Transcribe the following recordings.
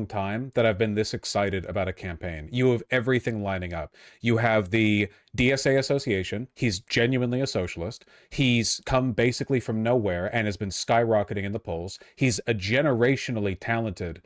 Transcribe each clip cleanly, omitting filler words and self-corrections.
time that I've been this excited about a campaign. You have everything lining up. You have the DSA Association. He's genuinely a socialist. He's come basically from nowhere and has been skyrocketing in the polls. He's a generationally talented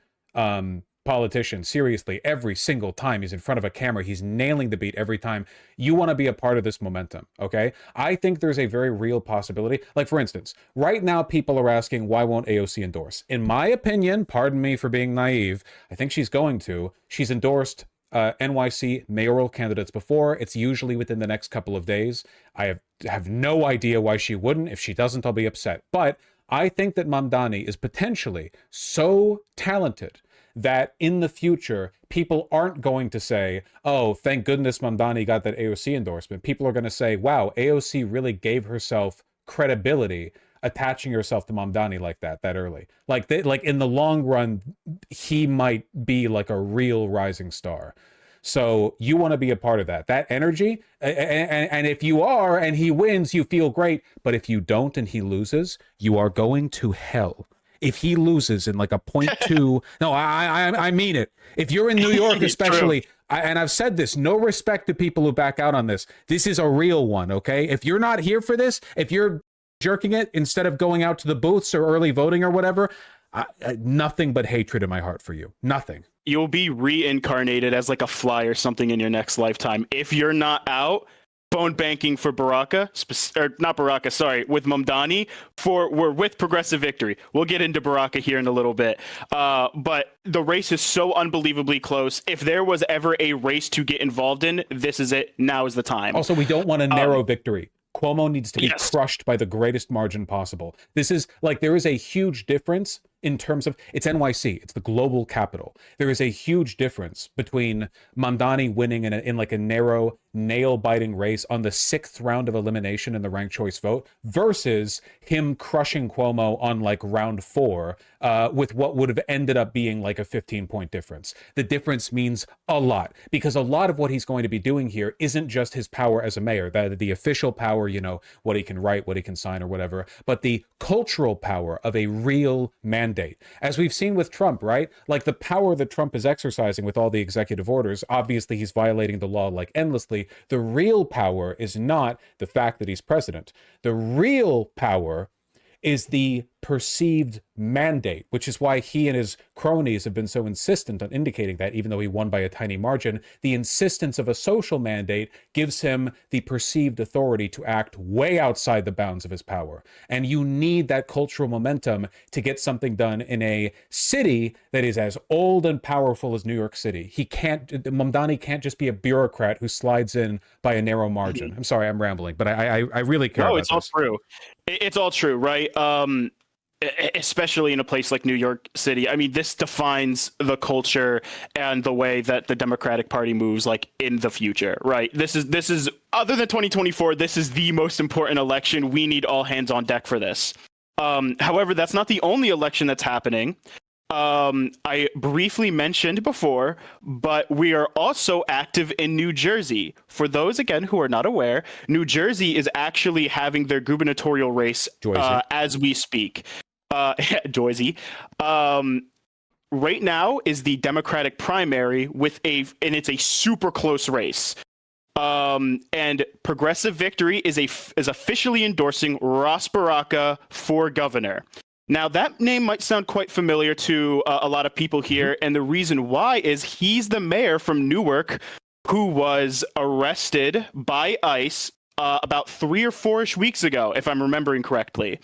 politician. Seriously, every single time he's in front of a camera, he's nailing the beat every time. You want to be a part of this momentum, okay? I think there's a very real possibility. Like, for instance, right now people are asking, why won't AOC endorse? In my opinion, pardon me for being naive, I think she's going to. She's endorsed NYC mayoral candidates before. It's usually within the next couple of days. I have no idea why she wouldn't. If she doesn't, I'll be upset. But I think that Mandani is potentially so talented that in the future, people aren't going to say, oh, thank goodness Mandani got that AOC endorsement. People are going to say, wow, AOC really gave herself credibility attaching herself to Mandani like that early. Like in the long run, he might be like a real rising star. So you want to be a part of that energy. And if you are and he wins, you feel great. But if you don't and he loses, you are going to hell. If he loses in like a 0.2, no, I mean it. If you're in New York, especially, and I've said this, no respect to people who back out on this. This is a real one, okay? If you're not here for this, if you're jerking it instead of going out to the booths or early voting or whatever, nothing but hatred in my heart for you. Nothing. You'll be reincarnated as like a fly or something in your next lifetime. If you're not out, phone banking for Baraka, or not Baraka, sorry, with Mandani, we're with Progressive Victory. We'll get into Baraka here in a little bit. But the race is so unbelievably close. If there was ever a race to get involved in, this is it. Now is the time. Also, we don't want a narrow victory. Cuomo needs to be crushed by the greatest margin possible. This is like, there is a huge difference in terms of, it's NYC, it's the global capital. There is a huge difference between Mandani winning in like a narrow, nail-biting race on the 6th round of elimination in the ranked choice vote versus him crushing Cuomo on like round 4 with what would have ended up being like a 15-point difference. The difference means a lot because a lot of what he's going to be doing here isn't just his power as a mayor, the official power, you know, what he can write, what he can sign or whatever, but the cultural power of a real mandate. As we've seen with Trump, right? Like the power that Trump is exercising with all the executive orders, obviously he's violating the law like endlessly. The real power is not the fact that he's president. The real power is the perceived mandate, which is why he and his cronies have been so insistent on indicating that, even though he won by a tiny margin, the insistence of a social mandate gives him the perceived authority to act way outside the bounds of his power. And you need that cultural momentum to get something done in a city that is as old and powerful as New York City. Mamdani can't just be a bureaucrat who slides in by a narrow margin. I'm sorry, I'm rambling, but I really care about this. No, it's all true. It's all true, right? Especially in a place like New York City. I mean, this defines the culture and the way that the Democratic Party moves like in the future, right? This is other than 2024, this is the most important election. We need all hands on deck for this. However, that's not the only election that's happening. I briefly mentioned before, but we are also active in New Jersey. For those, again, who are not aware, New Jersey is actually having their gubernatorial race as we speak. Joyzy. Right now is the Democratic primary and it's a super close race. And Progressive Victory is officially endorsing Ras Baraka for governor. Now, that name might sound quite familiar to a lot of people here, and the reason why is he's the mayor from Newark who was arrested by ICE about 3 or 4-ish weeks ago, if I'm remembering correctly.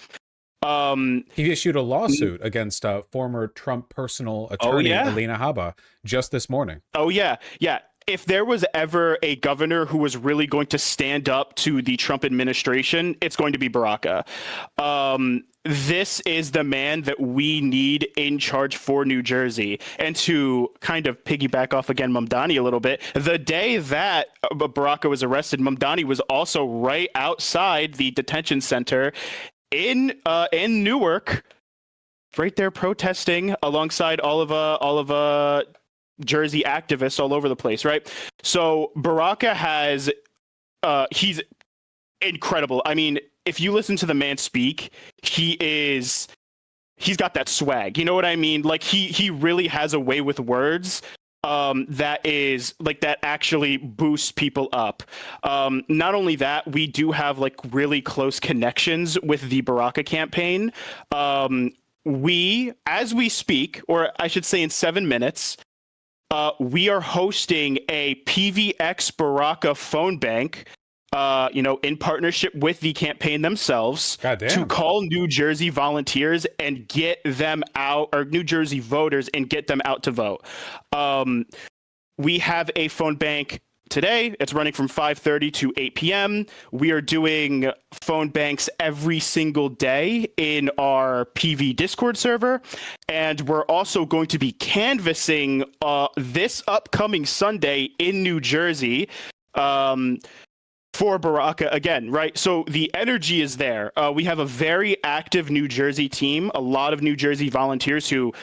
He issued a lawsuit against former Trump personal attorney, Alina Habba, just this morning. Oh, yeah. Yeah. If there was ever a governor who was really going to stand up to the Trump administration, it's going to be Baraka. This is the man that we need in charge for New Jersey. And to kind of piggyback off again Mamdani a little bit, the day that Baraka was arrested, Mamdani was also right outside the detention center in Newark, right there protesting alongside all of Jersey activists all over the place, right? So Baraka has he's incredible. I mean, if you listen to the man speak, he is he's got that swag. You know what I mean? Like he really has a way with words that is like that actually boosts people up. Not only that, we do have like really close connections with the Baraka campaign. As we speak, or I should say in 7 minutes, we are hosting a PVX Baraka phone bank, in partnership with the campaign themselves, to call New Jersey volunteers and get them out, or New Jersey voters and get them out to vote. We have a phone bank today. It's running from 5:30 to 8 p.m. We are doing phone banks every single day in our PV Discord server. And we're also going to be canvassing this upcoming Sunday in New Jersey for Baraka again, right? So the energy is there. We have a very active New Jersey team, a lot of New Jersey volunteers who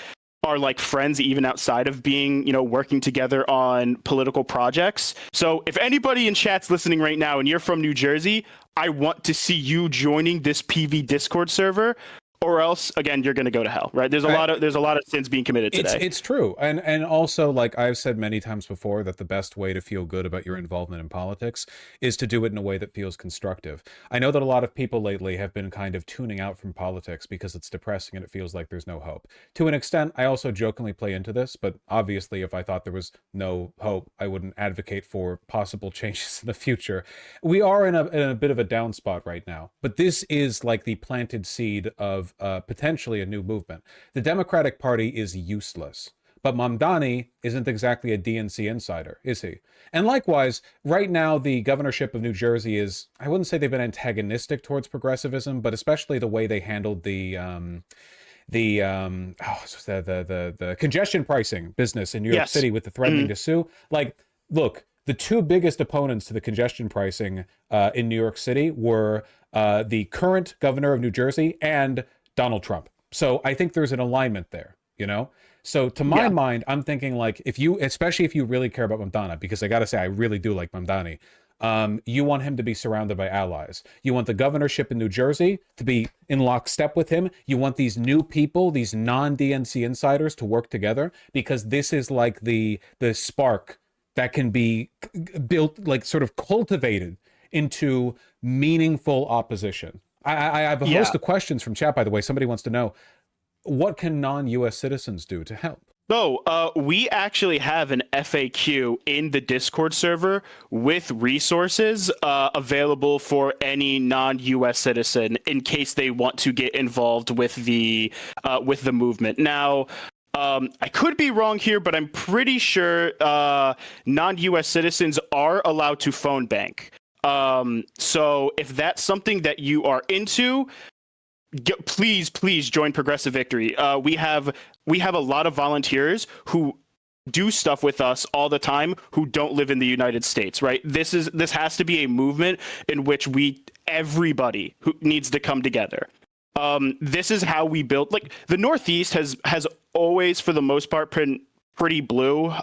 are like friends even outside of being, working together on political projects. So if anybody in chat's listening right now and you're from New Jersey, I want to see you joining this PV Discord server, or else again you're going to go to hell, right? There's a lot of sins being committed today. It's true. And also, like I've said many times before, that the best way to feel good about your involvement in politics is to do it in a way that feels constructive. I know that a lot of people lately have been kind of tuning out from politics because it's depressing and it feels like there's no hope. To an extent, I also jokingly play into this, but obviously if I thought there was no hope, I wouldn't advocate for possible changes in the future. We are in a bit of a down spot right now, but this is like the planted seed of potentially a new movement. The Democratic Party is useless, but Mandani isn't exactly a DNC insider, is he? And likewise, right now, the governorship of New Jersey is, I wouldn't say they've been antagonistic towards progressivism, but especially the way they handled the congestion pricing business in New York City with the threatening to sue. Like, look, the two biggest opponents to the congestion pricing in New York City were the current governor of New Jersey and Donald Trump. So I think there's an alignment there, So to my mind, I'm thinking like especially if you really care about Mandani, because I got to say, I really do like Mandani. You want him to be surrounded by allies. You want the governorship in New Jersey to be in lockstep with him. You want these new people, these non-DNC insiders to work together, because this is like the spark that can be built, like sort of cultivated into meaningful opposition. I have a host of questions from chat, by the way. Somebody wants to know, what can non-U.S. citizens do to help? So we actually have an FAQ in the Discord server with resources available for any non-U.S. citizen in case they want to get involved with the movement. Now, I could be wrong here, but I'm pretty sure non-U.S. citizens are allowed to phone bank. So if that's something that you are into, please join Progressive Victory. We have a lot of volunteers who do stuff with us all the time who don't live in the United States, right? This has to be a movement in which everybody who needs to come together. This is how we built, like, the Northeast has always, for the most part, been pretty blue.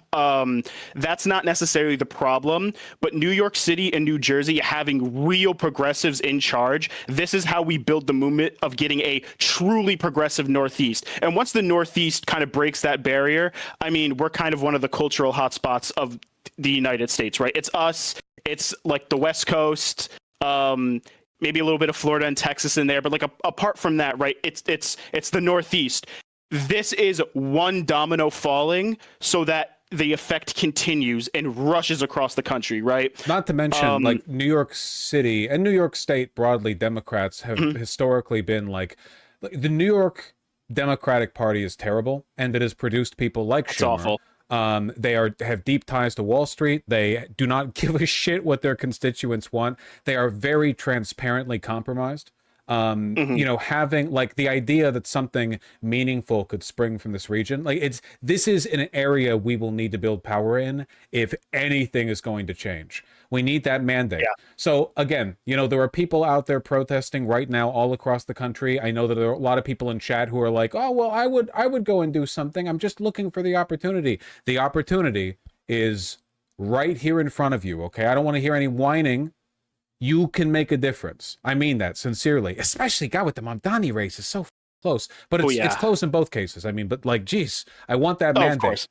That's not necessarily the problem, but New York City and New Jersey having real progressives in charge, this is how we build the movement of getting a truly progressive Northeast. And once the Northeast kind of breaks that barrier, I mean, we're kind of one of the cultural hotspots of the United States, right? It's us, it's like the West Coast, maybe a little bit of Florida and Texas in there, but like apart from that, right? It's the Northeast. This is one domino falling so that the effect continues and rushes across the country, right? Not to mention, like, New York City and New York State broadly, Democrats have historically been like the New York Democratic Party is terrible, and it has produced people like Schumer. Awful. They have deep ties to Wall Street. They do not give a shit what their constituents want. They are very transparently compromised. Having like the idea that something meaningful could spring from this region, like this is an area we will need to build power in if anything is going to change. We need that mandate. Yeah. So again, there are people out there protesting right now all across the country. I know that there are a lot of people in chat who are like, oh, well, I would go and do something. I'm just looking for the opportunity. The opportunity is right here in front of you. Okay. I don't want to hear any whining. You can make a difference. I mean that sincerely, especially, God, with the Mandani race is so close. But Oh it's yeah. close in both cases. I mean, but like, geez, I want that Oh, of mandate. course.